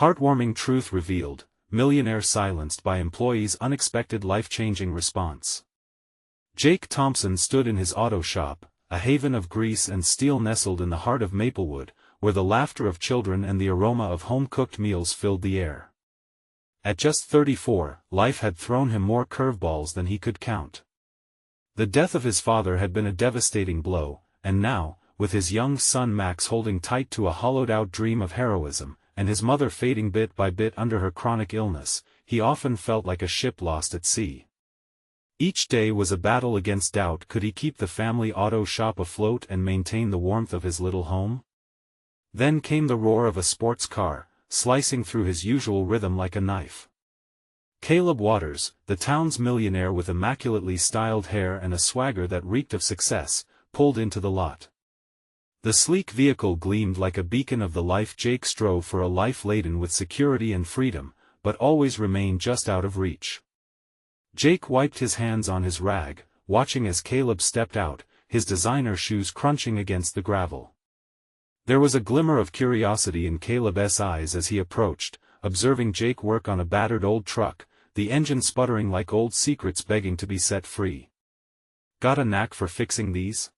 Heartwarming truth revealed, millionaire silenced by employees' unexpected life-changing response. Jake Thompson stood in his auto shop, a haven of grease and steel nestled in the heart of Maplewood, where the laughter of children and the aroma of home-cooked meals filled the air. At just 34, life had thrown him more curveballs than he could count. The death of his father had been a devastating blow, and now, with his young son Max holding tight to a hollowed-out dream of heroism, and his mother fading bit by bit under her chronic illness, he often felt like a ship lost at sea. Each day was a battle against doubt. Could he keep the family auto shop afloat and maintain the warmth of his little home? Then came the roar of a sports car, slicing through his usual rhythm like a knife. Caleb Waters, the town's millionaire with immaculately styled hair and a swagger that reeked of success, pulled into the lot. The sleek vehicle gleamed like a beacon of the life Jake strove for, a life laden with security and freedom, but always remained just out of reach. Jake wiped his hands on his rag, watching as Caleb stepped out, his designer shoes crunching against the gravel. There was a glimmer of curiosity in Caleb's eyes as he approached, observing Jake work on a battered old truck, the engine sputtering like old secrets begging to be set free. "Got a knack for fixing these?"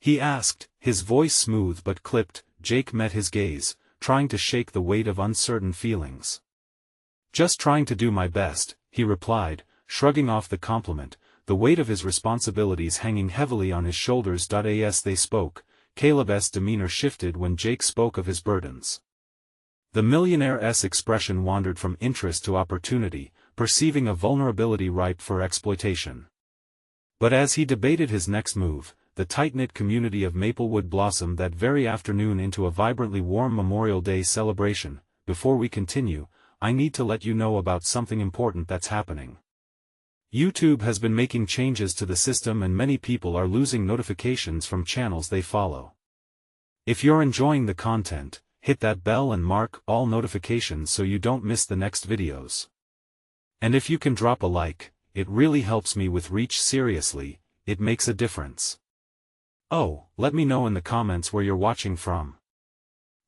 he asked, his voice smooth but clipped. Jake met his gaze, trying to shake the weight of uncertain feelings. "Just trying to do my best," he replied, shrugging off the compliment, the weight of his responsibilities hanging heavily on his shoulders. As they spoke, Caleb's demeanor shifted when Jake spoke of his burdens. The millionaire's expression wandered from interest to opportunity, perceiving a vulnerability ripe for exploitation. But as he debated his next move, the tight-knit community of Maplewood blossomed that very afternoon into a vibrantly warm Memorial Day celebration. Before we continue, I need to let you know about something important that's happening. YouTube has been making changes to the system and many people are losing notifications from channels they follow. If you're enjoying the content, hit that bell and mark all notifications so you don't miss the next videos. And if you can drop a like, it really helps me with reach. Seriously, it makes a difference. Oh, let me know in the comments where you're watching from.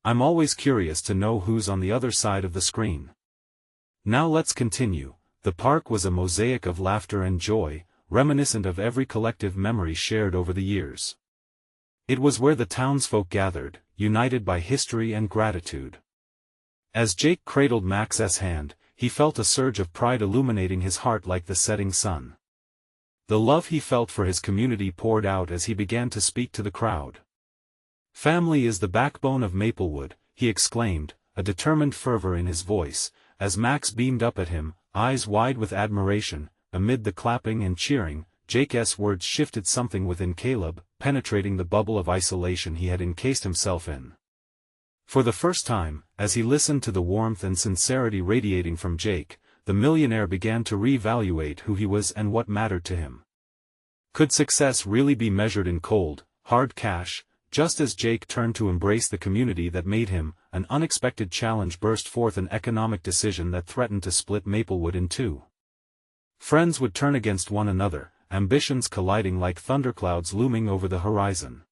I'm always curious to know who's on the other side of the screen. Now let's continue. The park was a mosaic of laughter and joy, reminiscent of every collective memory shared over the years. It was where the townsfolk gathered, united by history and gratitude. As Jake cradled Max's hand, he felt a surge of pride illuminating his heart like the setting sun. The love he felt for his community poured out as he began to speak to the crowd. "Family is the backbone of Maplewood," he exclaimed, a determined fervor in his voice, as Max beamed up at him, eyes wide with admiration. Amid the clapping and cheering, Jake's words shifted something within Caleb, penetrating the bubble of isolation he had encased himself in. For the first time, as he listened to the warmth and sincerity radiating from Jake, the millionaire began to reevaluate who he was and what mattered to him. Could success really be measured in cold, hard cash? Just as Jake turned to embrace the community that made him, an unexpected challenge burst forth, an economic decision that threatened to split Maplewood in two. Friends would turn against one another, ambitions colliding like thunderclouds looming over the horizon.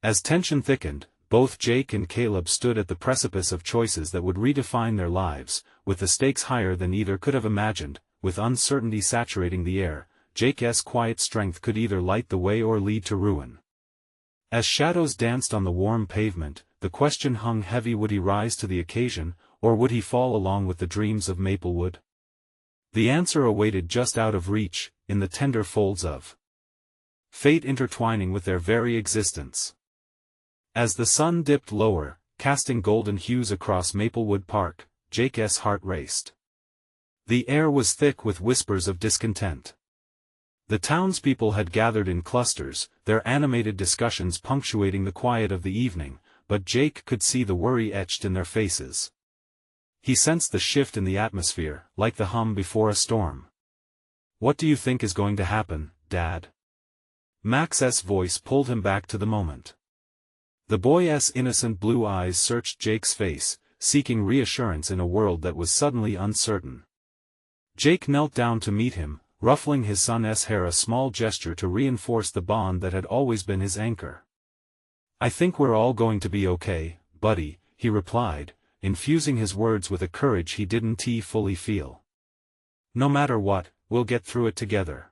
As tension thickened, both Jake and Caleb stood at the precipice of choices that would redefine their lives, with the stakes higher than either could have imagined. With uncertainty saturating the air, Jake's quiet strength could either light the way or lead to ruin. As shadows danced on the warm pavement, the question hung heavy: would he rise to the occasion, or would he fall along with the dreams of Maplewood? The answer awaited just out of reach, in the tender folds of fate intertwining with their very existence. As the sun dipped lower, casting golden hues across Maplewood Park, Jake's heart raced. The air was thick with whispers of discontent. The townspeople had gathered in clusters, their animated discussions punctuating the quiet of the evening, but Jake could see the worry etched in their faces. He sensed the shift in the atmosphere, like the hum before a storm. "What do you think is going to happen, Dad?" Max's voice pulled him back to the moment. The boy's innocent blue eyes searched Jake's face, seeking reassurance in a world that was suddenly uncertain. Jake knelt down to meet him, ruffling his son's hair, a small gesture to reinforce the bond that had always been his anchor. "I think we're all going to be okay, buddy," he replied, infusing his words with a courage he didn't fully feel. "No matter what, we'll get through it together."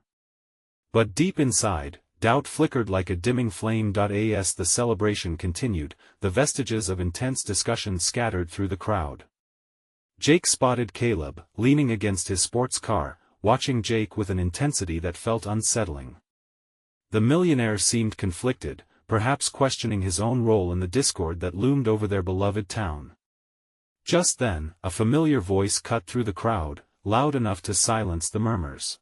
But deep inside, doubt flickered like a dimming flame. As the celebration continued, the vestiges of intense discussion scattered through the crowd. Jake spotted Caleb, leaning against his sports car, watching Jake with an intensity that felt unsettling. The millionaire seemed conflicted, perhaps questioning his own role in the discord that loomed over their beloved town. Just then, a familiar voice cut through the crowd, loud enough to silence the murmurs.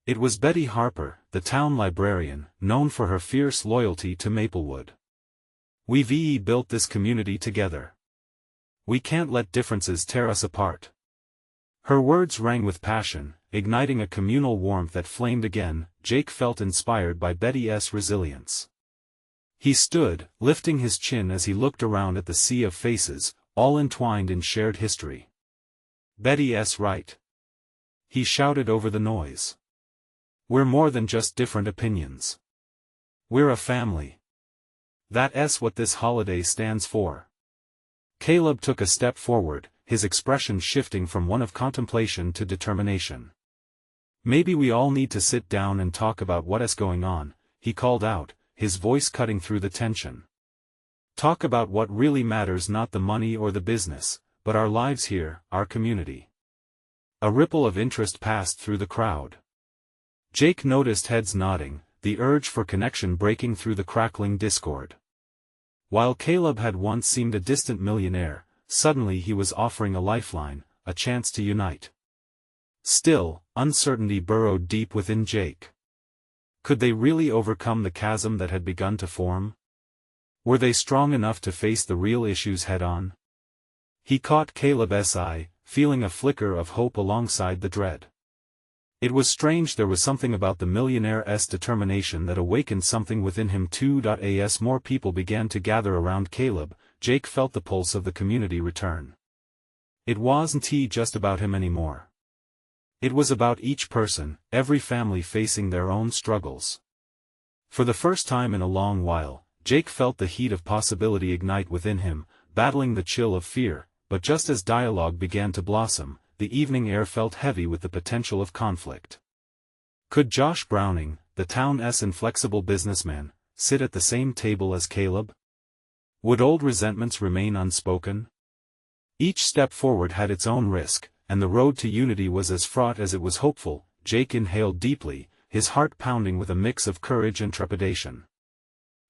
It was Betty Harper, the town librarian, known for her fierce loyalty to Maplewood. "We've built this community together. We can't let differences tear us apart." Her words rang with passion, igniting a communal warmth that flamed again. Jake felt inspired by Betty's resilience. He stood, lifting his chin as he looked around at the sea of faces, all entwined in shared history. "Betty's right," he shouted over the noise. "We're more than just different opinions. We're a family. That's what this holiday stands for." Caleb took a step forward, his expression shifting from one of contemplation to determination. "Maybe we all need to sit down and talk about what's going on," he called out, his voice cutting through the tension. "Talk about what really matters, not the money or the business, but our lives here, our community." A ripple of interest passed through the crowd. Jake noticed heads nodding, the urge for connection breaking through the crackling discord. While Caleb had once seemed a distant millionaire, suddenly he was offering a lifeline, a chance to unite. Still, uncertainty burrowed deep within Jake. Could they really overcome the chasm that had begun to form? Were they strong enough to face the real issues head-on? He caught Caleb's eye, feeling a flicker of hope alongside the dread. It was strange, there was something about the millionaire's determination that awakened something within him too. As more people began to gather around Caleb, Jake felt the pulse of the community return. It wasn't just about him anymore. It was about each person, every family facing their own struggles. For the first time in a long while, Jake felt the heat of possibility ignite within him, battling the chill of fear, but just as dialogue began to blossom, the evening air felt heavy with the potential of conflict. Could Josh Browning, the town's inflexible businessman, sit at the same table as Caleb? Would old resentments remain unspoken? Each step forward had its own risk, and the road to unity was as fraught as it was hopeful. Jake inhaled deeply, his heart pounding with a mix of courage and trepidation.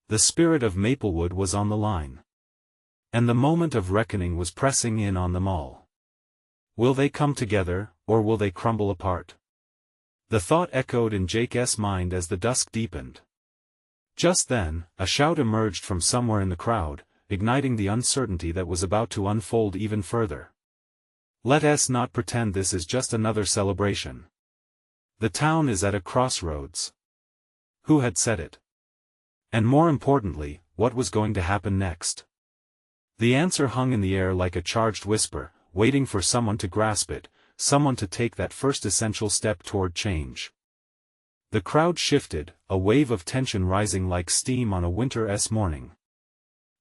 The spirit of Maplewood was on the line. And the moment of reckoning was pressing in on them all. Will they come together, or will they crumble apart? The thought echoed in Jake's mind as the dusk deepened. Just then, a shout emerged from somewhere in the crowd, igniting the uncertainty that was about to unfold even further. "Let us not pretend this is just another celebration. The town is at a crossroads." Who had said it? And more importantly, what was going to happen next? The answer hung in the air like a charged whisper, waiting for someone to grasp it, someone to take that first essential step toward change. The crowd shifted, a wave of tension rising like steam on a winter's morning.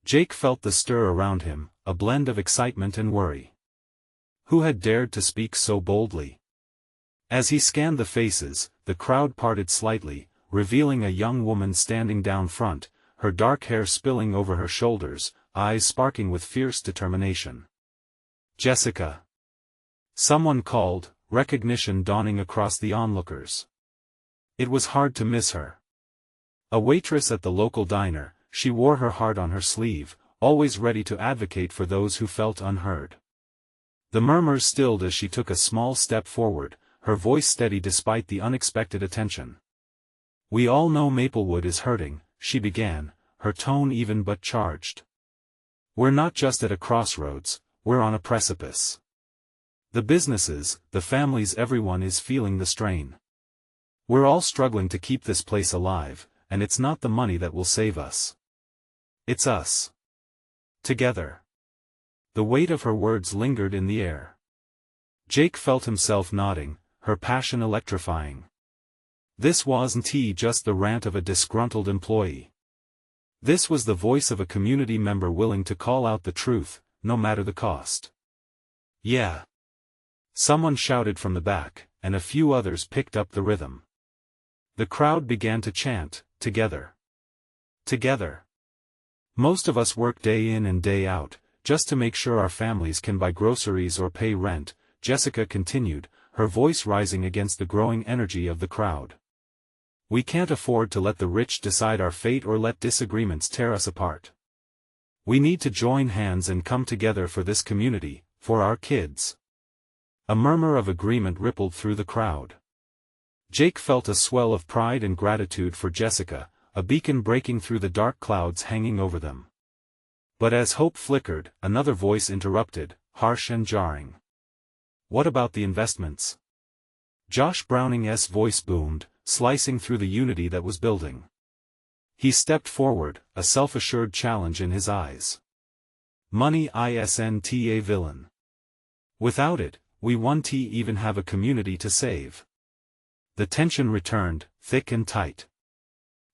Jake felt the stir around him, a blend of excitement and worry. Who had dared to speak so boldly? As he scanned the faces, the crowd parted slightly, revealing a young woman standing down front, her dark hair spilling over her shoulders, eyes sparking with fierce determination. "Jessica!" Someone called, recognition dawning across the onlookers. It was hard to miss her. A waitress at the local diner, she wore her heart on her sleeve, always ready to advocate for those who felt unheard. The murmurs stilled as she took a small step forward, her voice steady despite the unexpected attention. "We all know Maplewood is hurting," she began, her tone even but charged. "We're not just at a crossroads, we're on a precipice. The businesses, the families, everyone is feeling the strain. We're all struggling to keep this place alive, and it's not the money that will save us. It's us. Together." The weight of her words lingered in the air. Jake felt himself nodding, her passion electrifying. This wasn't just the rant of a disgruntled employee. This was the voice of a community member willing to call out the truth, no matter the cost. Yeah. Someone shouted from the back, and a few others picked up the rhythm. The crowd began to chant, together. Together. Most of us work day in and day out, just to make sure our families can buy groceries or pay rent, Jessica continued, her voice rising against the growing energy of the crowd. We can't afford to let the rich decide our fate or let disagreements tear us apart. We need to join hands and come together for this community, for our kids. A murmur of agreement rippled through the crowd. Jake felt a swell of pride and gratitude for Jessica, a beacon breaking through the dark clouds hanging over them. But as hope flickered, another voice interrupted, harsh and jarring. What about the investments? Josh Browning's voice boomed, slicing through the unity that was building. He stepped forward, a self-assured challenge in his eyes. Money isn't a villain. Without it, we won't even have a community to save. The tension returned, thick and tight.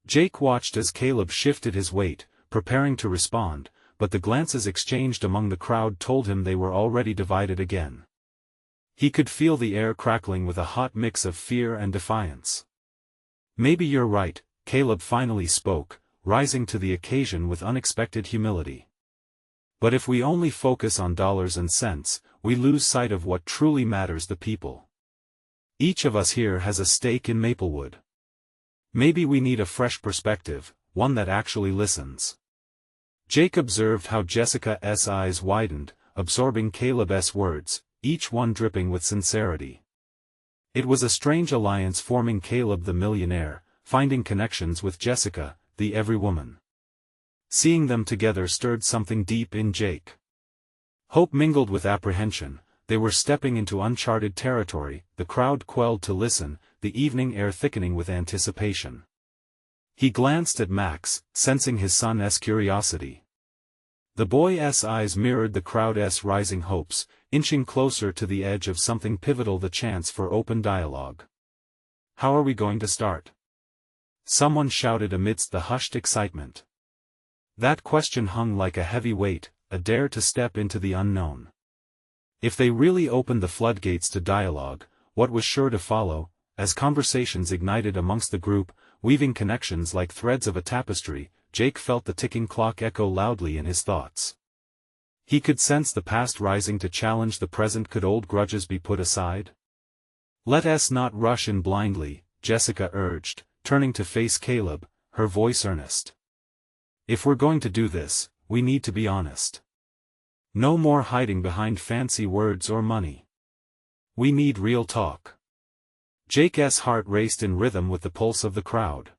Jake watched as Caleb shifted his weight, preparing to respond, but the glances exchanged among the crowd told him they were already divided again. He could feel the air crackling with a hot mix of fear and defiance. Maybe you're right, Caleb finally spoke, rising to the occasion with unexpected humility. But if we only focus on dollars and cents, we lose sight of what truly matters: the people. Each of us here has a stake in Maplewood. Maybe we need a fresh perspective, one that actually listens. Jake observed how Jessica's eyes widened, absorbing Caleb's words, each one dripping with sincerity. It was a strange alliance forming: Caleb the millionaire, finding connections with Jessica, the every woman. Seeing them together stirred something deep in Jake. Hope mingled with apprehension. They were stepping into uncharted territory. The crowd quelled to listen, the evening air thickening with anticipation. He glanced at Max, sensing his son's curiosity. The boy's eyes mirrored the crowd's rising hopes, inching closer to the edge of something pivotal: the chance for open dialogue. How are we going to start? Someone shouted amidst the hushed excitement. That question hung like a heavy weight, a dare to step into the unknown. If they really opened the floodgates to dialogue, what was sure to follow? As conversations ignited amongst the group, weaving connections like threads of a tapestry, Jake felt the ticking clock echo loudly in his thoughts. He could sense the past rising to challenge the present. Could old grudges be put aside? Let us not rush in blindly, Jessica urged, turning to face Caleb, her voice earnest. If we're going to do this, we need to be honest. No more hiding behind fancy words or money. We need real talk. Jake's heart raced in rhythm with the pulse of the crowd.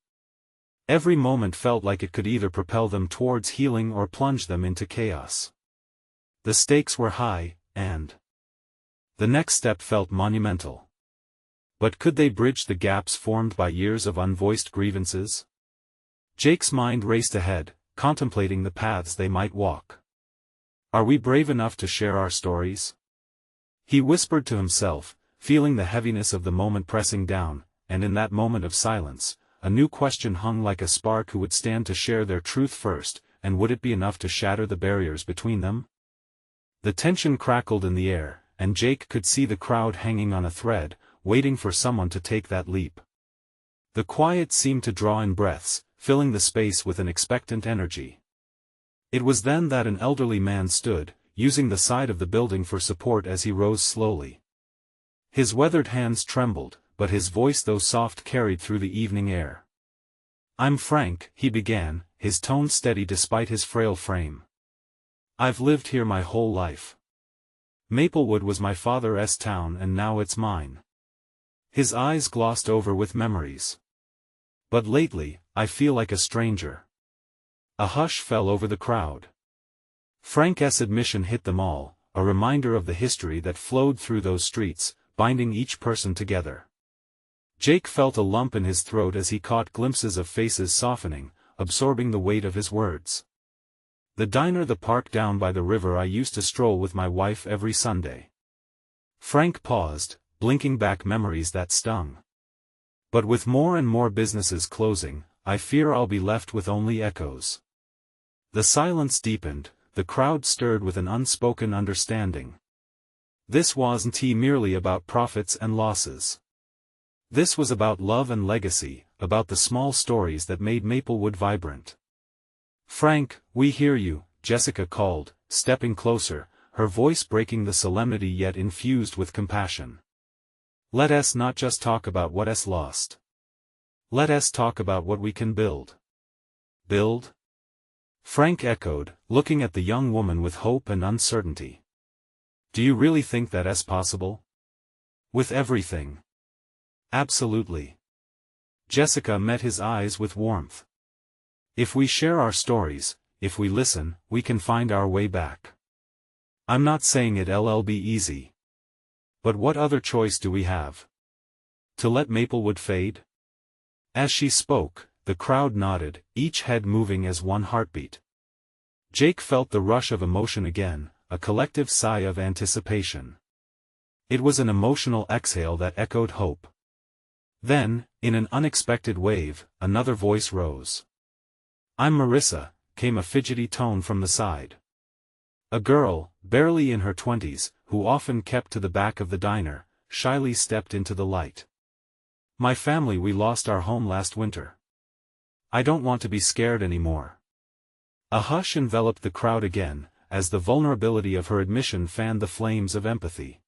Every moment felt like it could either propel them towards healing or plunge them into chaos. The stakes were high, and the next step felt monumental. But could they bridge the gaps formed by years of unvoiced grievances? Jake's mind raced ahead, contemplating the paths they might walk. Are we brave enough to share our stories? He whispered to himself, feeling the heaviness of the moment pressing down, and in that moment of silence, a new question hung like a spark: who would stand to share their truth first, and would it be enough to shatter the barriers between them? The tension crackled in the air, and Jake could see the crowd hanging on a thread, waiting for someone to take that leap. The quiet seemed to draw in breaths, filling the space with an expectant energy. It was then that an elderly man stood, using the side of the building for support as he rose slowly. His weathered hands trembled, but his voice, though soft, carried through the evening air. I'm Frank, he began, his tone steady despite his frail frame. I've lived here my whole life. Maplewood was my father's town and now it's mine. His eyes glossed over with memories. But lately, I feel like a stranger. A hush fell over the crowd. Frank's admission hit them all, a reminder of the history that flowed through those streets, binding each person together. Jake felt a lump in his throat as he caught glimpses of faces softening, absorbing the weight of his words. The diner, the park down by the river I used to stroll with my wife every Sunday. Frank paused, blinking back memories that stung. But with more and more businesses closing, I fear I'll be left with only echoes. The silence deepened, the crowd stirred with an unspoken understanding. This wasn't merely about profits and losses. This was about love and legacy, about the small stories that made Maplewood vibrant. "Frank, we hear you," Jessica called, stepping closer, her voice breaking the solemnity yet infused with compassion. "Let us not just talk about what is lost. Let us talk about what we can build." "Build?" Frank echoed, looking at the young woman with hope and uncertainty. "Do you really think that is possible? With everything?" "Absolutely." Jessica met his eyes with warmth. "If we share our stories, if we listen, we can find our way back. I'm not saying it'll be easy. But what other choice do we have? To let Maplewood fade?" As she spoke, the crowd nodded, each head moving as one heartbeat. Jake felt the rush of emotion again, a collective sigh of anticipation. It was an emotional exhale that echoed hope. Then, in an unexpected wave, another voice rose. "I'm Marissa," came a fidgety tone from the side. A girl, barely in her 20s, who often kept to the back of the diner, shyly stepped into the light. "My family, we lost our home last winter. I don't want to be scared anymore." A hush enveloped the crowd again, as the vulnerability of her admission fanned the flames of empathy.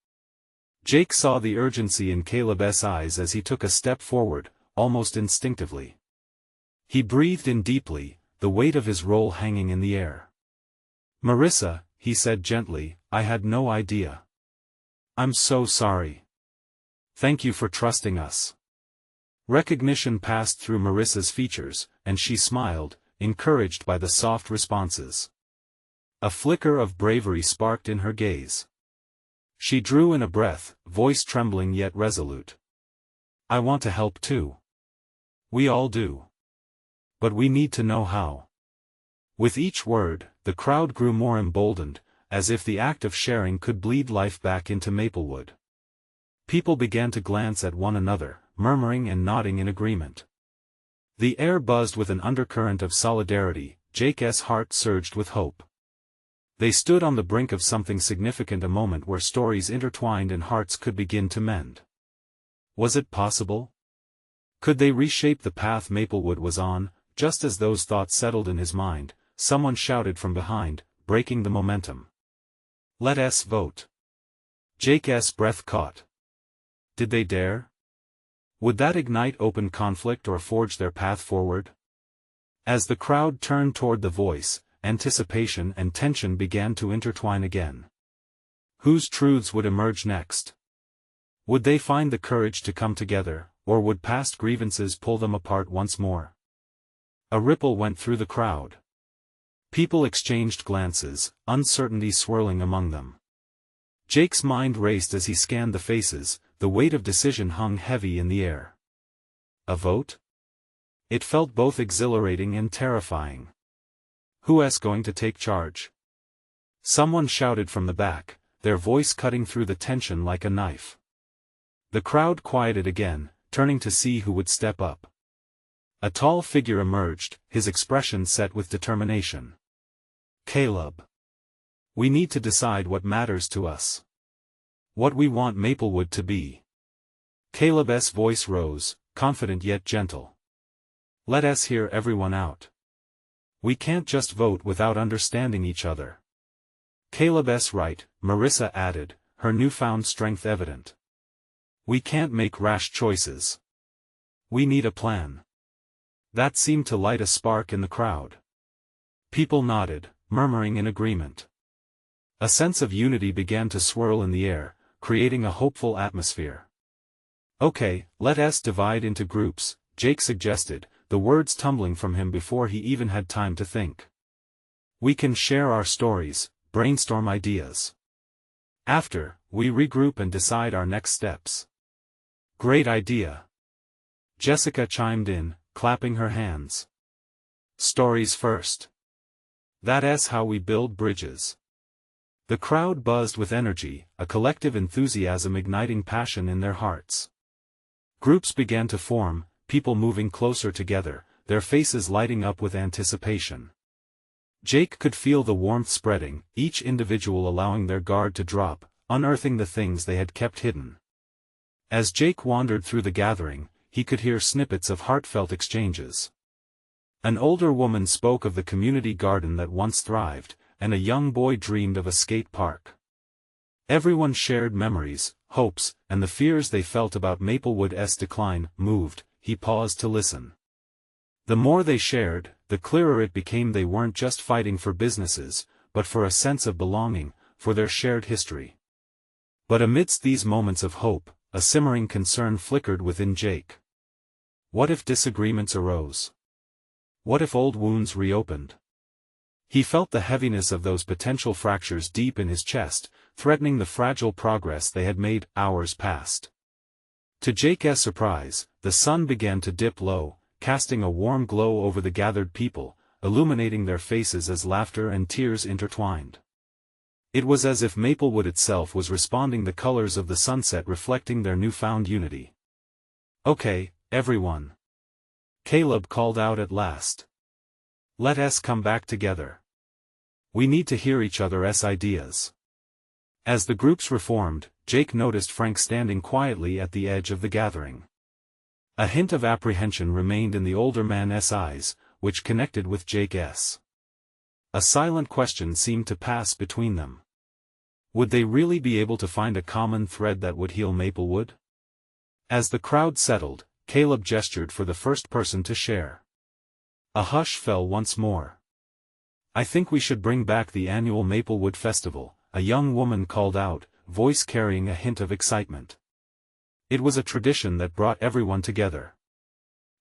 Jake saw the urgency in Caleb's eyes as he took a step forward, almost instinctively. He breathed in deeply, the weight of his role hanging in the air. "Marissa," he said gently, "I had no idea. I'm so sorry. Thank you for trusting us." Recognition passed through Marissa's features, and she smiled, encouraged by the soft responses. A flicker of bravery sparked in her gaze. She drew in a breath, voice trembling yet resolute. "I want to help too. We all do. But we need to know how." With each word, the crowd grew more emboldened, as if the act of sharing could bleed life back into Maplewood. People began to glance at one another, murmuring and nodding in agreement. The air buzzed with an undercurrent of solidarity. Jake's heart surged with hope. They stood on the brink of something significant, a moment where stories intertwined and hearts could begin to mend. Was it possible? Could they reshape the path Maplewood was on? Just as those thoughts settled in his mind, someone shouted from behind, breaking the momentum. "Let us vote." Jake's breath caught. Did they dare? Would that ignite open conflict or forge their path forward? As the crowd turned toward the voice, anticipation and tension began to intertwine again. Whose truths would emerge next? Would they find the courage to come together, or would past grievances pull them apart once more? A ripple went through the crowd. People exchanged glances, uncertainty swirling among them. Jake's mind raced as he scanned the faces, the weight of decision hung heavy in the air. A vote? It felt both exhilarating and terrifying. Who's going to take charge? Someone shouted from the back, their voice cutting through the tension like a knife. The crowd quieted again, turning to see who would step up. A tall figure emerged, his expression set with determination. "Caleb. We need to decide what matters to us. What we want Maplewood to be." Caleb's voice rose, confident yet gentle. "Let us hear everyone out. We can't just vote without understanding each other." "Caleb's right," Marissa added, her newfound strength evident. "We can't make rash choices. We need a plan." That seemed to light a spark in the crowd. People nodded, murmuring in agreement. A sense of unity began to swirl in the air, creating a hopeful atmosphere. "Okay, let us divide into groups," Jake suggested, the words tumbling from him before he even had time to think. "We can share our stories, brainstorm ideas. After, we regroup and decide our next steps." "Great idea." Jessica chimed in, clapping her hands. "Stories first. That's how we build bridges." The crowd buzzed with energy, a collective enthusiasm igniting passion in their hearts. Groups began to form, people moving closer together, their faces lighting up with anticipation. Jake could feel the warmth spreading, each individual allowing their guard to drop, unearthing the things they had kept hidden. As Jake wandered through the gathering, he could hear snippets of heartfelt exchanges. An older woman spoke of the community garden that once thrived, and a young boy dreamed of a skate park. Everyone shared memories, hopes, and the fears they felt about Maplewood's decline. Moved, he paused to listen. The more they shared, the clearer it became they weren't just fighting for businesses, but for a sense of belonging, for their shared history. But amidst these moments of hope, a simmering concern flickered within Jake. What if disagreements arose? What if old wounds reopened? He felt the heaviness of those potential fractures deep in his chest, threatening the fragile progress they had made. Hours passed. To Jake's surprise, the sun began to dip low, casting a warm glow over the gathered people, illuminating their faces as laughter and tears intertwined. It was as if Maplewood itself was responding, the colors of the sunset reflecting their newfound unity. "Okay, everyone," Caleb called out at last. "Let us come back together. We need to hear each other's ideas." As the groups reformed, Jake noticed Frank standing quietly at the edge of the gathering. A hint of apprehension remained in the older man's eyes, which connected with Jake's. A silent question seemed to pass between them. Would they really be able to find a common thread that would heal Maplewood? As the crowd settled, Caleb gestured for the first person to share. A hush fell once more. "I think we should bring back the annual Maplewood Festival," a young woman called out, voice carrying a hint of excitement. It was a tradition that brought everyone together.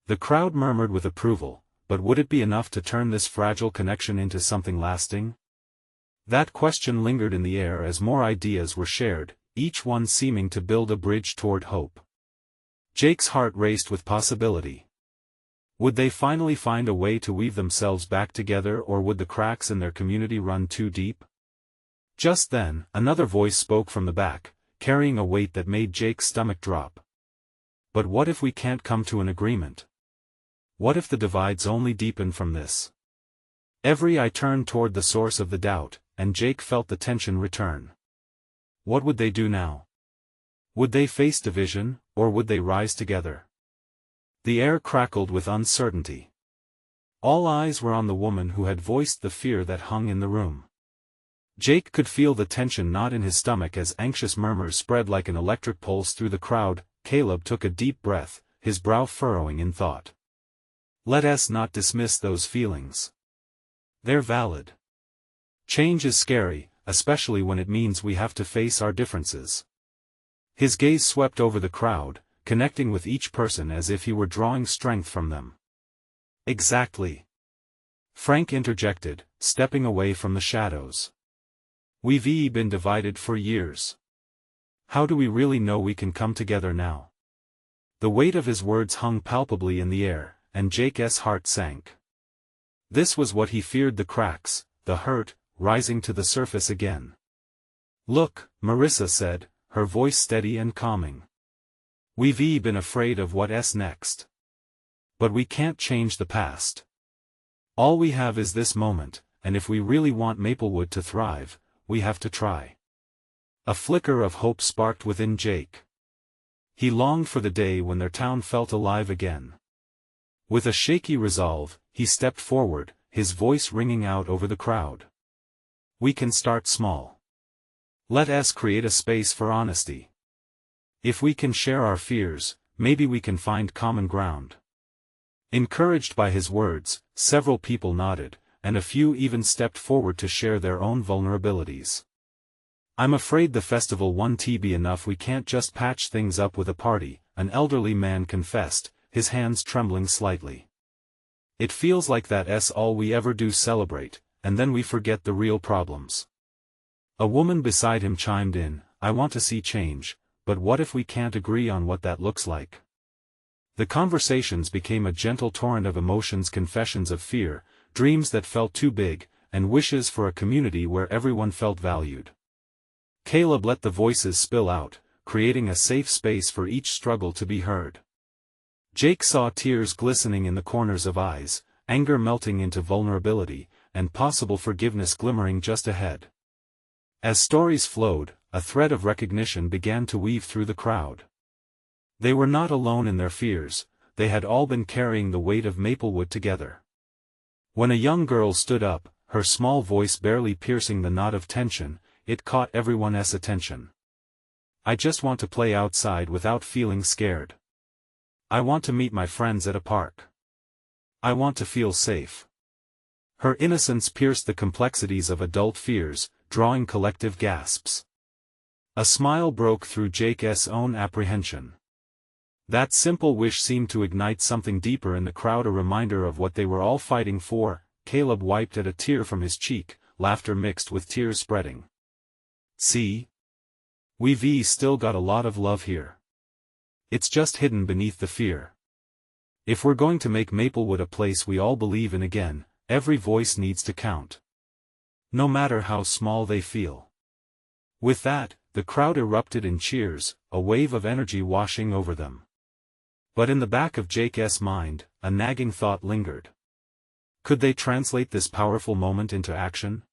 The crowd murmured with approval, but would it be enough to turn this fragile connection into something lasting? That question lingered in the air as more ideas were shared, each one seeming to build a bridge toward hope. Jake's heart raced with possibility. Would they finally find a way to weave themselves back together, or would the cracks in their community run too deep? Just then, another voice spoke from the back, carrying a weight that made Jake's stomach drop. "But what if we can't come to an agreement? What if the divides only deepen from this?" Every eye turned toward the source of the doubt, and Jake felt the tension return. What would they do now? Would they face division, or would they rise together? The air crackled with uncertainty. All eyes were on the woman who had voiced the fear that hung in the room. Jake could feel the tension knot in his stomach as anxious murmurs spread like an electric pulse through the crowd. Caleb took a deep breath, his brow furrowing in thought. "Let us not dismiss those feelings. They're valid. Change is scary, especially when it means we have to face our differences." His gaze swept over the crowd, connecting with each person as if he were drawing strength from them. "Exactly," Frank interjected, stepping away from the shadows. "We've been divided for years. How do we really know we can come together now?" The weight of his words hung palpably in the air, and Jake's heart sank. This was what he feared, the cracks, the hurt, rising to the surface again. "Look," Marissa said, her voice steady and calming. "We've been afraid of what's next. But we can't change the past. All we have is this moment, and if we really want Maplewood to thrive, we have to try." A flicker of hope sparked within Jake. He longed for the day when their town felt alive again. With a shaky resolve, he stepped forward, his voice ringing out over the crowd. "We can start small. Let us create a space for honesty. If we can share our fears, maybe we can find common ground." Encouraged by his words, several people nodded, and a few even stepped forward to share their own vulnerabilities. "I'm afraid the festival won't be enough. We can't just patch things up with a party," an elderly man confessed, his hands trembling slightly. "It feels like that's all we ever do, celebrate, and then we forget the real problems." A woman beside him chimed in, "I want to see change, but what if we can't agree on what that looks like?" The conversations became a gentle torrent of emotions, confessions of fear, dreams that felt too big, and wishes for a community where everyone felt valued. Caleb let the voices spill out, creating a safe space for each struggle to be heard. Jake saw tears glistening in the corners of eyes, anger melting into vulnerability, and possible forgiveness glimmering just ahead. As stories flowed, a thread of recognition began to weave through the crowd. They were not alone in their fears, they had all been carrying the weight of Maplewood together. When a young girl stood up, her small voice barely piercing the knot of tension, it caught everyone's attention. "I just want to play outside without feeling scared. I want to meet my friends at a park. I want to feel safe." Her innocence pierced the complexities of adult fears, drawing collective gasps. A smile broke through Jake's own apprehension. That simple wish seemed to ignite something deeper in the crowd, a reminder of what they were all fighting for. Caleb wiped at a tear from his cheek, laughter mixed with tears spreading. "See? We've still got a lot of love here. It's just hidden beneath the fear. If we're going to make Maplewood a place we all believe in again, every voice needs to count. No matter how small they feel." With that, the crowd erupted in cheers, a wave of energy washing over them. But in the back of Jake's mind, a nagging thought lingered. Could they translate this powerful moment into action?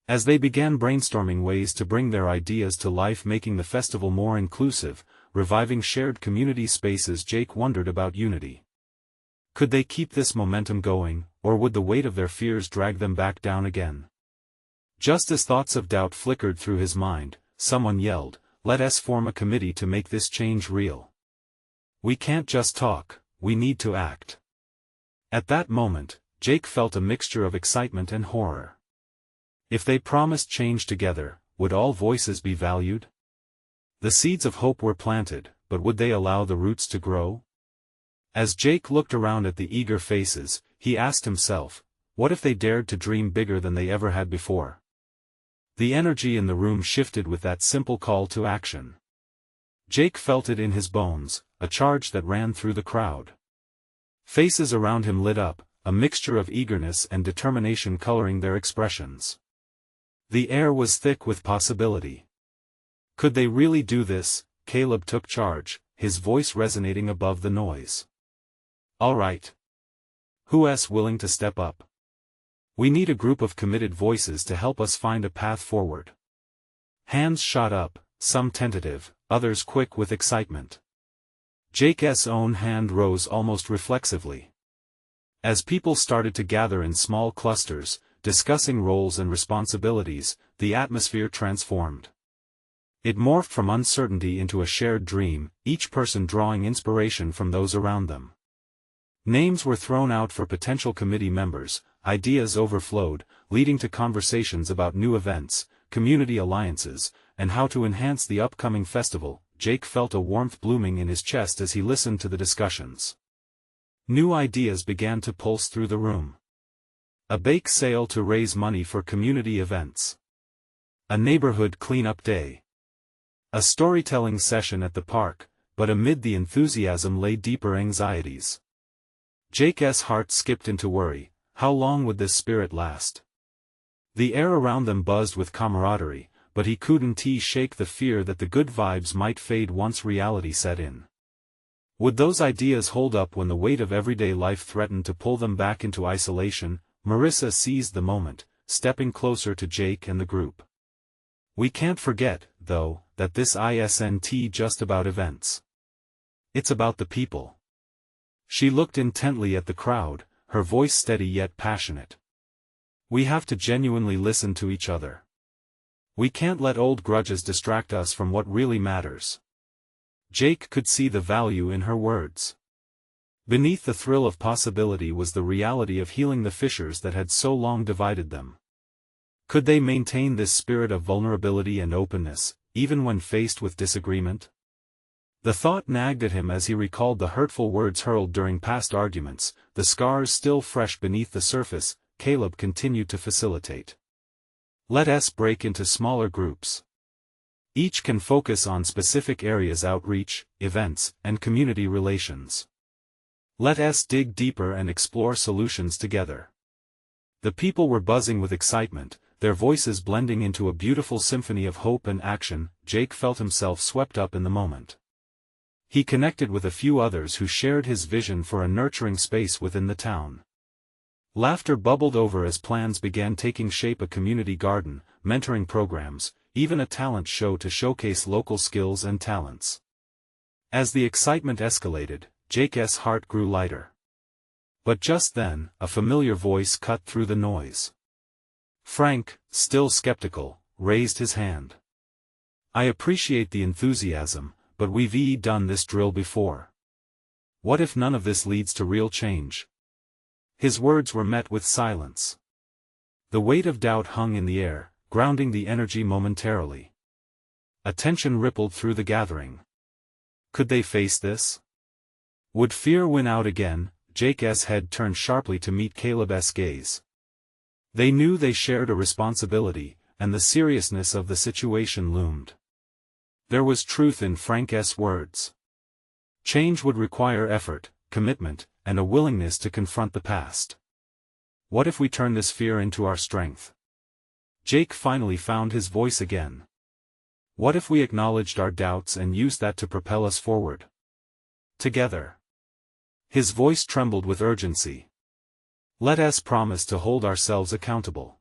As they began brainstorming ways to bring their ideas to life, making the festival more inclusive, reviving shared community spaces, Jake wondered about unity. Could they keep this momentum going, or would the weight of their fears drag them back down again? Just as thoughts of doubt flickered through his mind, someone yelled, "Let us form a committee to make this change real. We can't just talk, we need to act." At that moment, Jake felt a mixture of excitement and horror. If they promised change together, would all voices be valued? The seeds of hope were planted, but would they allow the roots to grow? As Jake looked around at the eager faces, he asked himself, what if they dared to dream bigger than they ever had before? The energy in the room shifted with that simple call to action. Jake felt it in his bones, a charge that ran through the crowd. Faces around him lit up, a mixture of eagerness and determination coloring their expressions. The air was thick with possibility. Could they really do this? Caleb took charge, his voice resonating above the noise. "All right. Who's willing to step up? We need a group of committed voices to help us find a path forward." Hands shot up, some tentative, others quick with excitement. Jake's own hand rose almost reflexively. As people started to gather in small clusters, discussing roles and responsibilities, the atmosphere transformed. It morphed from uncertainty into a shared dream, each person drawing inspiration from those around them. Names were thrown out for potential committee members, ideas overflowed, leading to conversations about new events, community alliances, and how to enhance the upcoming festival. Jake felt a warmth blooming in his chest as he listened to the discussions. New ideas began to pulse through the room. A bake sale to raise money for community events. A neighborhood cleanup day. A storytelling session at the park, but amid the enthusiasm lay deeper anxieties. Jake's heart skipped into worry. How long would this spirit last? The air around them buzzed with camaraderie, but he couldn't shake the fear that the good vibes might fade once reality set in. Would those ideas hold up when the weight of everyday life threatened to pull them back into isolation? Marissa seized the moment, stepping closer to Jake and the group. "We can't forget, though, that this isn't just about events. It's about the people." She looked intently at the crowd, her voice steady yet passionate. "We have to genuinely listen to each other. We can't let old grudges distract us from what really matters." Jake could see the value in her words. Beneath the thrill of possibility was the reality of healing the fissures that had so long divided them. Could they maintain this spirit of vulnerability and openness, even when faced with disagreement? The thought nagged at him as he recalled the hurtful words hurled during past arguments, the scars still fresh beneath the surface. Caleb continued to facilitate. "Let us break into smaller groups. Each can focus on specific areas: outreach, events, and community relations. Let us dig deeper and explore solutions together." The people were buzzing with excitement, their voices blending into a beautiful symphony of hope and action. Jake felt himself swept up in the moment. He connected with a few others who shared his vision for a nurturing space within the town. Laughter bubbled over as plans began taking shape: a community garden, mentoring programs, even a talent show showcase local skills and talents. As the excitement escalated, Jake's heart grew lighter. But just then, a familiar voice cut through the noise. Frank, still skeptical, raised his hand. "I appreciate the enthusiasm, but we've done this drill before. What if none of this leads to real change?" His words were met with silence. The weight of doubt hung in the air, grounding the energy momentarily. A tension rippled through the gathering. Could they face this? Would fear win out again? Jake's head turned sharply to meet Caleb's gaze. They knew they shared a responsibility, and the seriousness of the situation loomed. There was truth in Frank's words. Change would require effort, commitment, and a willingness to confront the past. What if we turn this fear into our strength? Jake finally found his voice again. What if we acknowledged our doubts and used that to propel us forward? Together. His voice trembled with urgency. Let us promise to hold ourselves accountable.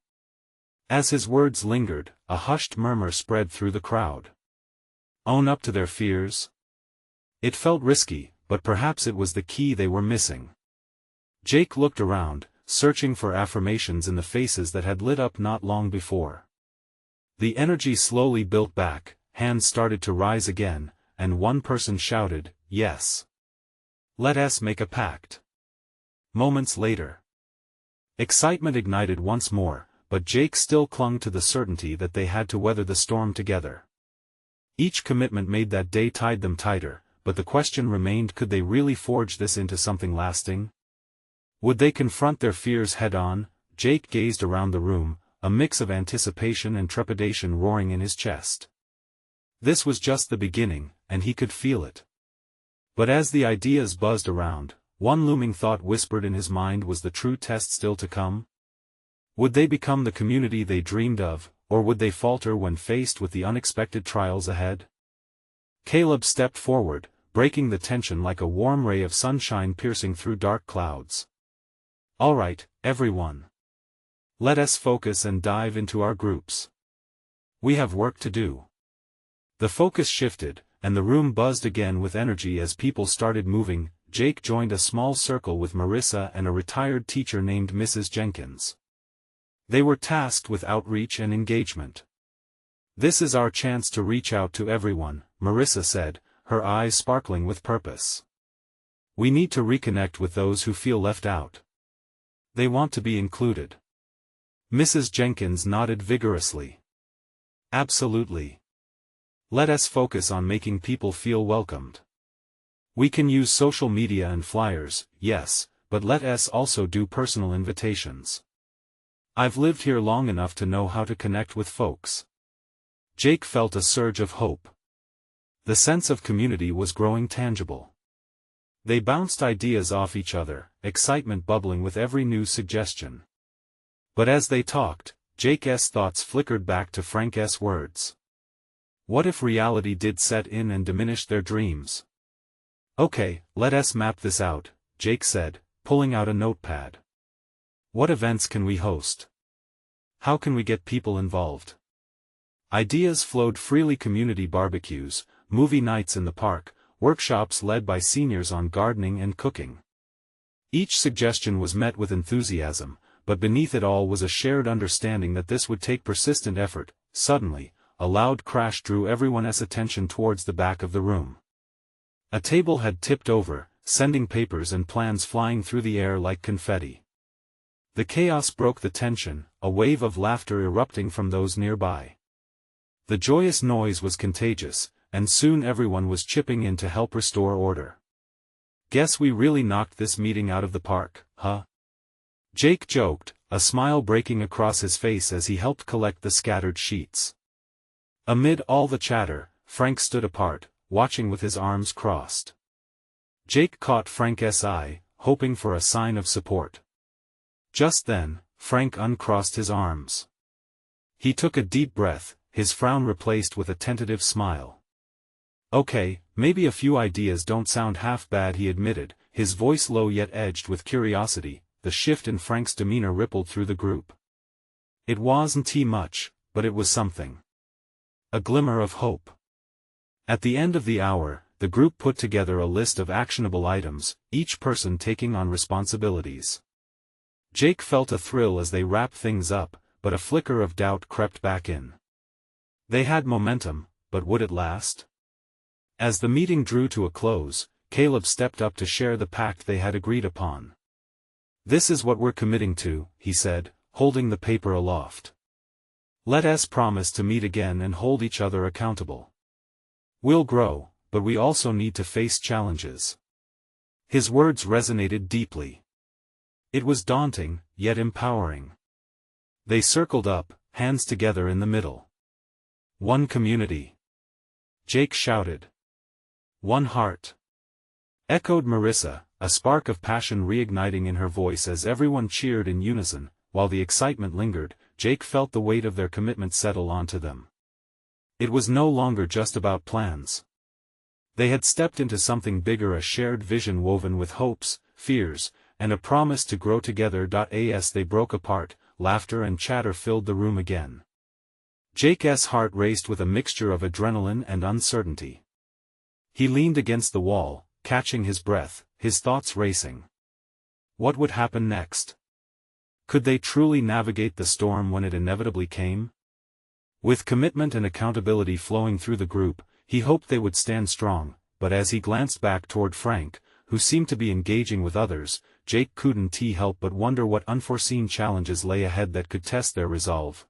As his words lingered, a hushed murmur spread through the crowd. Own up to their fears? It felt risky, but perhaps it was the key they were missing. Jake looked around, searching for affirmations in the faces that had lit up not long before. The energy slowly built back, hands started to rise again, and one person shouted, "Yes. Let us make a pact." Moments later, excitement ignited once more, but Jake still clung to the certainty that they had to weather the storm together. Each commitment made that day tied them tighter, but the question remained: could they really forge this into something lasting? Would they confront their fears head-on? Jake gazed around the room, a mix of anticipation and trepidation roaring in his chest. This was just the beginning, and he could feel it. But as the ideas buzzed around, one looming thought whispered in his mind: was the true test still to come? Would they become the community they dreamed of, or would they falter when faced with the unexpected trials ahead? Caleb stepped forward, breaking the tension like a warm ray of sunshine piercing through dark clouds. "All right, everyone. Let us focus and dive into our groups. We have work to do." The focus shifted, and the room buzzed again with energy as people started moving. Jake joined a small circle with Marissa and a retired teacher named Mrs. Jenkins. They were tasked with outreach and engagement. "This is our chance to reach out to everyone," Marissa said, her eyes sparkling with purpose. "We need to reconnect with those who feel left out. They want to be included." Mrs. Jenkins nodded vigorously. "Absolutely. Let us focus on making people feel welcomed. We can use social media and flyers, yes, but let us also do personal invitations. I've lived here long enough to know how to connect with folks." Jake felt a surge of hope. The sense of community was growing tangible. They bounced ideas off each other, excitement bubbling with every new suggestion. But as they talked, Jake's thoughts flickered back to Frank's words. What if reality did set in and diminish their dreams? "Okay, let us map this out," Jake said, pulling out a notepad. "What events can we host? How can we get people involved?" Ideas flowed freely: community barbecues, movie nights in the park, workshops led by seniors on gardening and cooking. Each suggestion was met with enthusiasm, but beneath it all was a shared understanding that this would take persistent effort. Suddenly, a loud crash drew everyone's attention towards the back of the room. A table had tipped over, sending papers and plans flying through the air like confetti. The chaos broke the tension, a wave of laughter erupting from those nearby. The joyous noise was contagious, and soon everyone was chipping in to help restore order. "Guess we really knocked this meeting out of the park, huh?" Jake joked, a smile breaking across his face as he helped collect the scattered sheets. Amid all the chatter, Frank stood apart, watching with his arms crossed. Jake caught Frank's eye, hoping for a sign of support. Just then, Frank uncrossed his arms. He took a deep breath, his frown replaced with a tentative smile. "Okay, maybe a few ideas don't sound half bad," he admitted, his voice low yet edged with curiosity. the shift in Frank's demeanor rippled through the group. It wasn't much, but it was something. A glimmer of hope. At the end of the hour, the group put together a list of actionable items, each person taking on responsibilities. Jake felt a thrill as they wrapped things up, but a flicker of doubt crept back in. They had momentum, but would it last? As the meeting drew to a close, Caleb stepped up to share the pact they had agreed upon. "This is what we're committing to," he said, holding the paper aloft. "Let us promise to meet again and hold each other accountable. We'll grow, but we also need to face challenges." His words resonated deeply. It was daunting, yet empowering. They circled up, hands together in the middle. "One community," Jake shouted. "One heart," echoed Marissa, a spark of passion reigniting in her voice as everyone cheered in unison. While the excitement lingered, Jake felt the weight of their commitment settle onto them. It was no longer just about plans. They had stepped into something bigger, a shared vision woven with hopes, fears, and a promise to grow together. As they broke apart, laughter and chatter filled the room again. Jake's heart raced with a mixture of adrenaline and uncertainty. He leaned against the wall, catching his breath, his thoughts racing. What would happen next? Could they truly navigate the storm when it inevitably came? With commitment and accountability flowing through the group, he hoped they would stand strong, but as he glanced back toward Frank, who seemed to be engaging with others, Jake couldn't help but wonder what unforeseen challenges lay ahead that could test their resolve.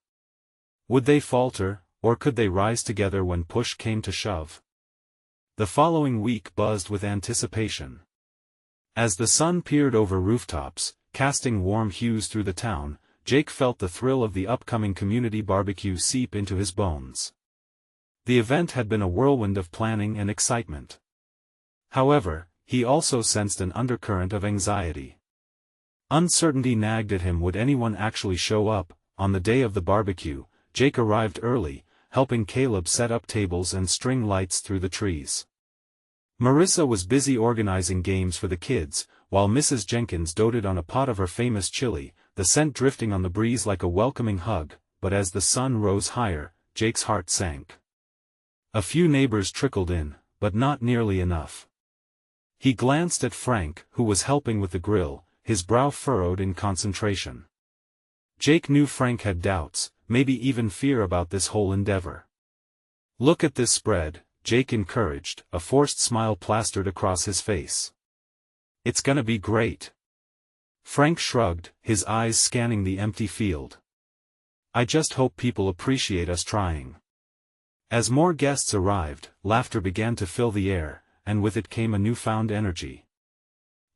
Would they falter, or could they rise together when push came to shove? The following week buzzed with anticipation. As the sun peered over rooftops, casting warm hues through the town, Jake felt the thrill of the upcoming community barbecue seep into his bones. The event had been a whirlwind of planning and excitement. However, he also sensed an undercurrent of anxiety. Uncertainty nagged at him. Would anyone actually show up? On the day of the barbecue, Jake arrived early, helping Caleb set up tables and string lights through the trees. Marissa was busy organizing games for the kids, while Mrs. Jenkins doted on a pot of her famous chili, the scent drifting on the breeze like a welcoming hug. But as the sun rose higher, Jake's heart sank. A few neighbors trickled in, but not nearly enough. He glanced at Frank, who was helping with the grill, his brow furrowed in concentration. Jake knew Frank had doubts, maybe even fear about this whole endeavor. "Look at this spread," Jake encouraged, a forced smile plastered across his face. "It's gonna be great." Frank shrugged, his eyes scanning the empty field. "I just hope people appreciate us trying." As more guests arrived, laughter began to fill the air, and with it came a newfound energy.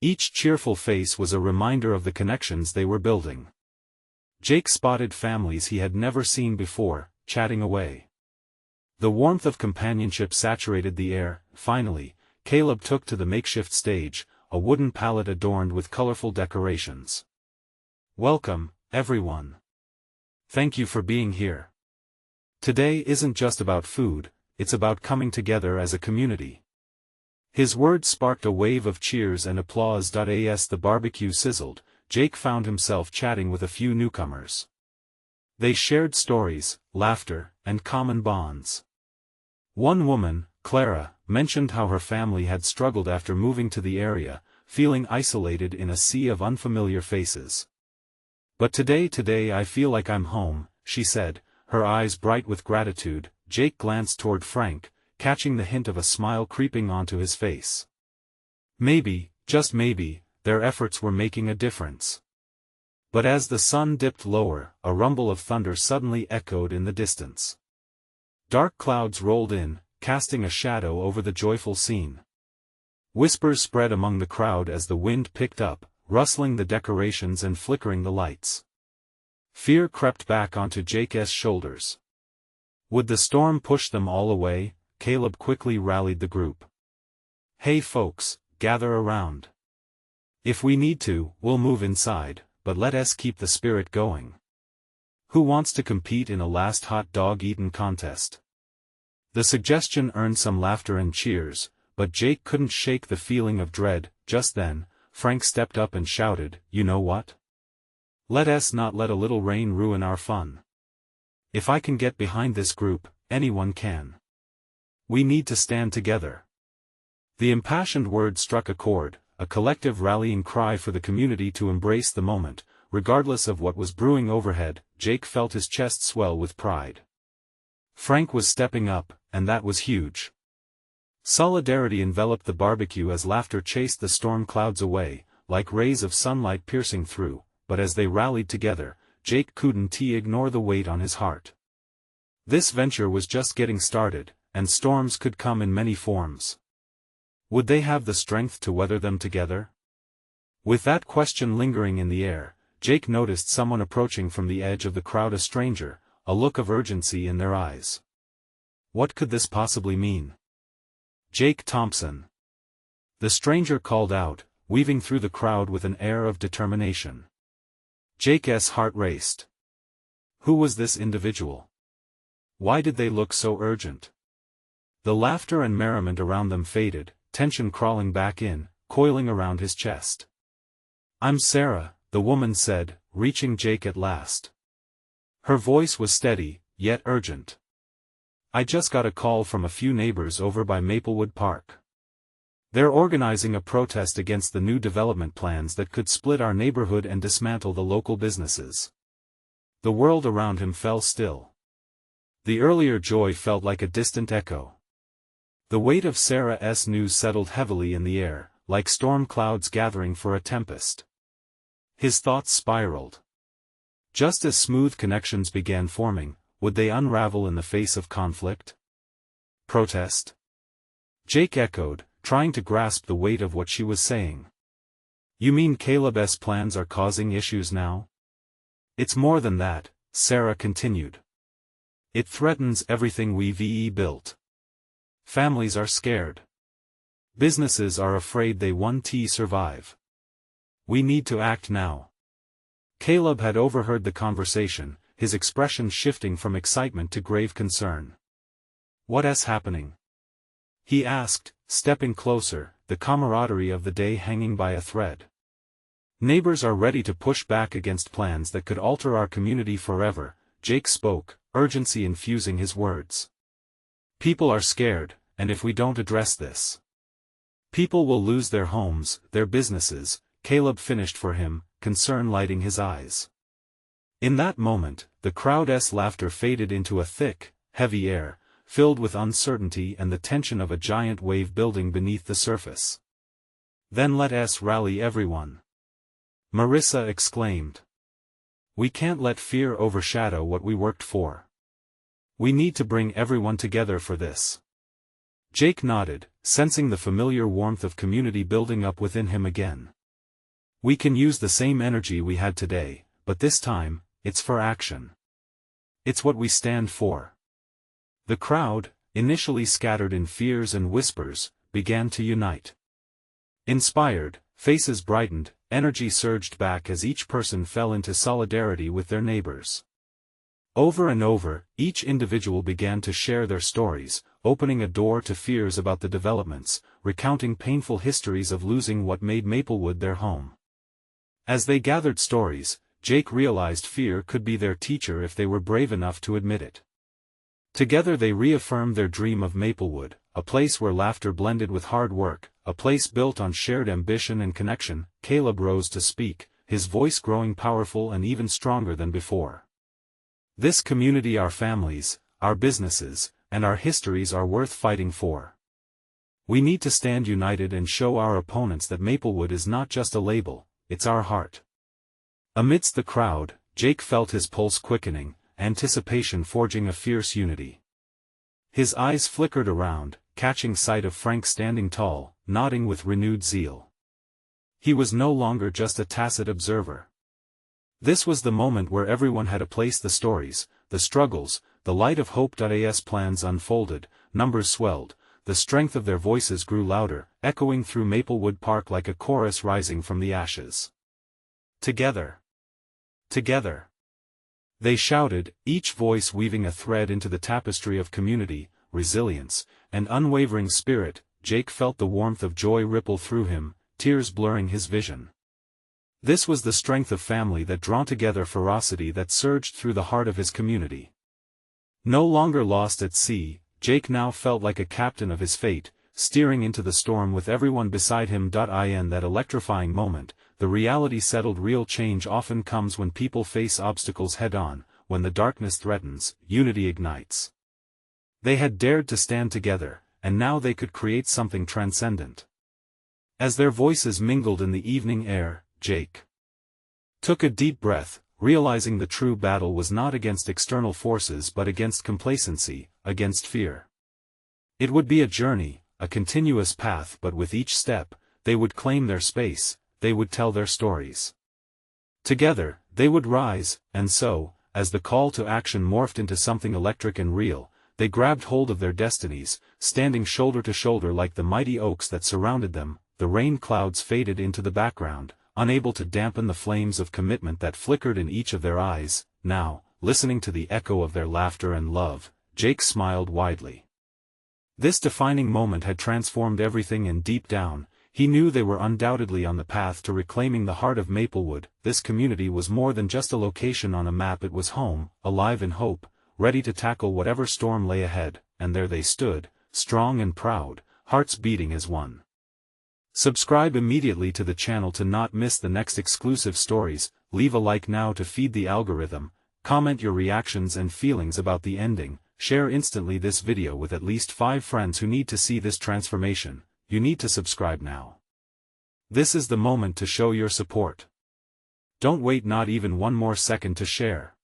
Each cheerful face was a reminder of the connections they were building. Jake spotted families he had never seen before, chatting away. The warmth of companionship saturated the air. Finally, Caleb took to the makeshift stage, a wooden pallet adorned with colorful decorations. "Welcome, everyone. Thank you for being here. Today isn't just about food, it's about coming together as a community." His words sparked a wave of cheers and applause. As the barbecue sizzled, Jake found himself chatting with a few newcomers. They shared stories, laughter, and common bonds. One woman, Clara, mentioned how her family had struggled after moving to the area, feeling isolated in a sea of unfamiliar faces. "But today I feel like I'm home," she said, her eyes bright with gratitude. Jake glanced toward Frank, catching the hint of a smile creeping onto his face. Maybe, just maybe, their efforts were making a difference. But as the sun dipped lower, a rumble of thunder suddenly echoed in the distance. Dark clouds rolled in, casting a shadow over the joyful scene. Whispers spread among the crowd as the wind picked up, rustling the decorations and flickering the lights. Fear crept back onto Jake's shoulders. Would the storm push them all away? Caleb quickly rallied the group. "Hey folks, gather around. If we need to, we'll move inside, but let us keep the spirit going. Who wants to compete in a last hot dog eaten contest?" The suggestion earned some laughter and cheers, but Jake couldn't shake the feeling of dread. Just then, Frank stepped up and shouted, "You know what? Let us not let a little rain ruin our fun. If I can get behind this group, anyone can. We need to stand together." The impassioned word struck a chord, a collective rallying cry for the community to embrace the moment. Regardless of what was brewing overhead, Jake felt his chest swell with pride. Frank was stepping up, and that was huge. Solidarity enveloped the barbecue as laughter chased the storm clouds away, like rays of sunlight piercing through, but as they rallied together, Jake couldn't ignore the weight on his heart. This venture was just getting started, and storms could come in many forms. Would they have the strength to weather them together? With that question lingering in the air, Jake noticed someone approaching from the edge of the crowd, a stranger, a look of urgency in their eyes. What could this possibly mean? "Jake Thompson." The stranger called out, weaving through the crowd with an air of determination. Jake's heart raced. Who was this individual? Why did they look so urgent? The laughter and merriment around them faded, tension crawling back in, coiling around his chest. "I'm Sarah," the woman said, reaching Jake at last. Her voice was steady, yet urgent. "I just got a call from a few neighbors over by Maplewood Park. They're organizing a protest against the new development plans that could split our neighborhood and dismantle the local businesses." The world around him fell still. The earlier joy felt like a distant echo. The weight of Sarah's news settled heavily in the air, like storm clouds gathering for a tempest. His thoughts spiraled. Just as smooth connections began forming, would they unravel in the face of conflict? Protest? Jake echoed, trying to grasp the weight of what she was saying. "You mean Caleb's plans are causing issues now?" "It's more than that," Sarah continued. "It threatens everything we've built. Families are scared. Businesses are afraid they won't survive. We need to act now." Caleb had overheard the conversation, his expression shifting from excitement to grave concern. "What's happening?" he asked, stepping closer, the camaraderie of the day hanging by a thread. "Neighbors are ready to push back against plans that could alter our community forever," Jake spoke, urgency infusing his words. "People are scared, and if we don't address this, people will lose their homes, their businesses," Caleb finished for him, concern lighting his eyes. In that moment, the crowd's laughter faded into a thick, heavy air, filled with uncertainty and the tension of a giant wave building beneath the surface. "Then let us rally everyone," Marissa exclaimed. "We can't let fear overshadow what we worked for. We need to bring everyone together for this." Jake nodded, sensing the familiar warmth of community building up within him again. "We can use the same energy we had today, but this time, it's for action. It's what we stand for." The crowd, initially scattered in fears and whispers, began to unite. Inspired, faces brightened, energy surged back as each person fell into solidarity with their neighbors. Over and over, each individual began to share their stories, opening a door to fears about the developments, recounting painful histories of losing what made Maplewood their home. As they gathered stories, Jake realized fear could be their teacher if they were brave enough to admit it. Together they reaffirmed their dream of Maplewood, a place where laughter blended with hard work, a place built on shared ambition and connection. Caleb rose to speak, his voice growing powerful and even stronger than before. "This community, our families, our businesses, and our histories are worth fighting for. We need to stand united and show our opponents that Maplewood is not just a label, it's our heart." Amidst the crowd, Jake felt his pulse quickening, anticipation forging a fierce unity. His eyes flickered around, catching sight of Frank standing tall, nodding with renewed zeal. He was no longer just a tacit observer. This was the moment where everyone had to place the stories, the struggles, the light of hope. As plans unfolded, numbers swelled, the strength of their voices grew louder, echoing through Maplewood Park like a chorus rising from the ashes. "Together! Together!" they shouted, each voice weaving a thread into the tapestry of community, resilience, and unwavering spirit. Jake felt the warmth of joy ripple through him, tears blurring his vision. This was the strength of family that drawn together ferocity that surged through the heart of his community. No longer lost at sea, Jake now felt like a captain of his fate, steering into the storm with everyone beside him. In that electrifying moment, the reality settled. Real change often comes when people face obstacles head-on. When the darkness threatens, unity ignites. They had dared to stand together, and now they could create something transcendent. As their voices mingled in the evening air, Jake took a deep breath, realizing the true battle was not against external forces but against complacency, against fear. It would be a journey, a continuous path, but with each step, they would claim their space, they would tell their stories. Together, they would rise, and so, as the call to action morphed into something electric and real, they grabbed hold of their destinies, standing shoulder to shoulder like the mighty oaks that surrounded them. The rain clouds faded into the background, unable to dampen the flames of commitment that flickered in each of their eyes. Now, listening to the echo of their laughter and love, Jake smiled widely. This defining moment had transformed everything, and deep down, he knew they were undoubtedly on the path to reclaiming the heart of Maplewood. This community was more than just a location on a map. It was home, alive in hope, ready to tackle whatever storm lay ahead, and there they stood, strong and proud, hearts beating as one. Subscribe immediately to the channel to not miss the next exclusive stories. Leave a like now to feed the algorithm, comment your reactions and feelings about the ending, share instantly this video with at least 5 friends who need to see this transformation. You need to subscribe now. This is the moment to show your support. Don't wait not even one more second to share.